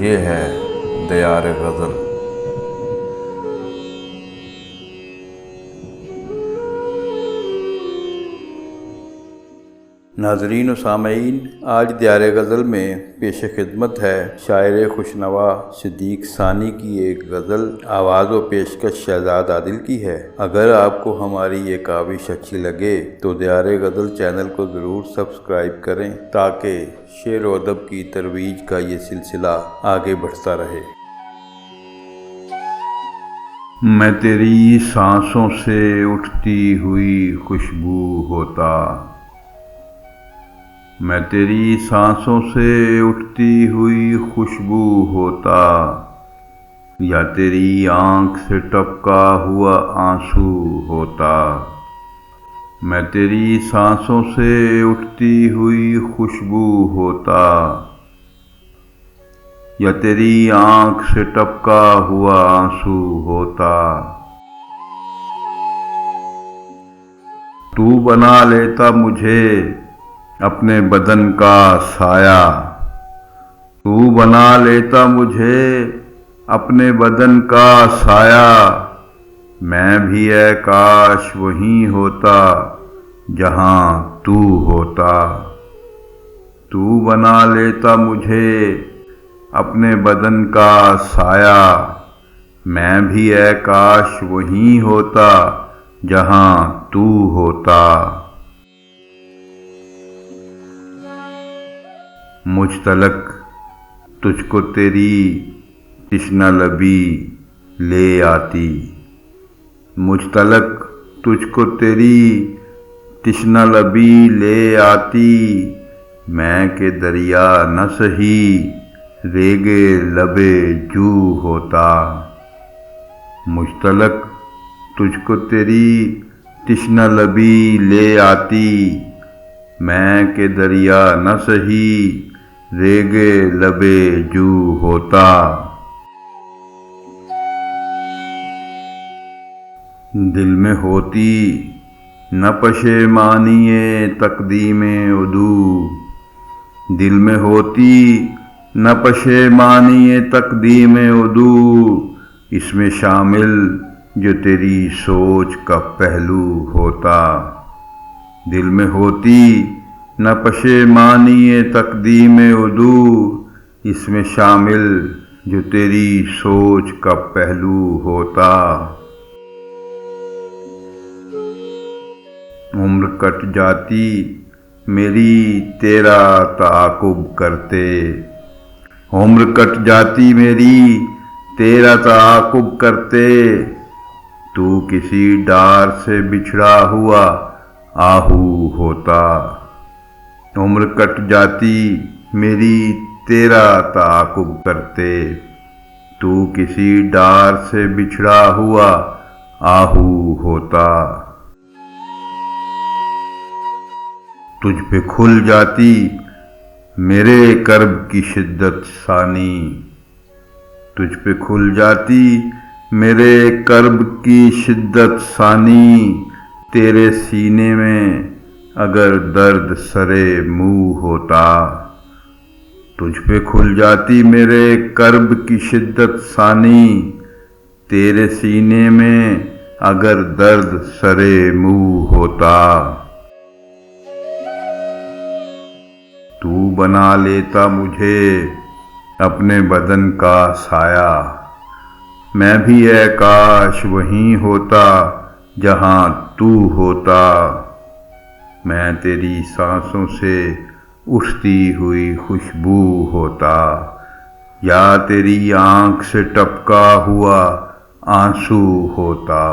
ये है दियार गज़ल। नाज़रीन व सामईन, आज दियार गज़ल में पेश खिदमत है शायर खुशनवा सिद्दीक़ सानी की एक गज़ल। आवाज़ व पेशकश शहजाद आदिल की है। अगर आपको हमारी ये काविश अच्छी लगे तो दियार गज़ल चैनल को ज़रूर सब्सक्राइब करें ताकि शेर व अदब की तरवीज का ये सिलसिला आगे बढ़ता रहे। मैं तेरी सांसों से उठती हुई खुशबू होता, मैं तेरी सांसों से उठती हुई खुशबू होता, या तेरी आँख से टपका हुआ आंसू होता। मैं तेरी सांसों से उठती हुई खुशबू होता, या तेरी आँख से टपका हुआ आंसू होता। तू बना लेता मुझे अपने बदन का साया, तू बना लेता मुझे अपने बदन का साया। मैं भी ऐ काश वहीं होता जहाँ तू होता। तू बना लेता मुझे अपने बदन का साया, मैं भी ऐ काश वहीं होता जहाँ तू होता। मुझ तलक तुझको तेरी तिश्ना लबी ले आती, मुझ तलक तुझको तेरी तिश्ना लबी ले आती। मैं के दरिया न सही रेगे लबे जू होता। मुझ तलक तुझको तेरी तिश्ना लबी ले आती, मैं के दरिया न सही रेगे लबे जू होता। दिल में होती न पशेमानिए तकदीमे उदू, दिल में होती न पशेमानिए तकदीमे उदू। इसमें शामिल जो तेरी सोच का पहलू होता। दिल में होती न पशेमानिए तकदीमे उदू, इसमें शामिल जो तेरी सोच का पहलू होता। उम्र कट जाती मेरी तेरा ताक़ुब करते, उम्र कट जाती मेरी तेरा ताक़ुब करते। तू किसी डार से बिछड़ा हुआ आहू होता। उम्र कट जाती मेरी तेरा ताक़ुब करते, तू किसी डार से बिछड़ा हुआ आहू होता। तुझ पे खुल जाती मेरे कर्ब की शिद्दत सानी, तुझ पे खुल जाती मेरे कर्ब की शिद्दत सानी। तेरे सीने में अगर दर्द सरे मुँह होता, तुझ पे खुल जाती मेरे कर्ब की शिद्दत सानी। तेरे सीने में अगर दर्द सरे मुँह होता। तू बना लेता मुझे अपने बदन का साया, मैं भी ऐ काश वहीं होता जहाँ तू होता। मैं तेरी सांसों से उठती हुई खुशबू होता, या तेरी आँख से टपका हुआ आंसू होता।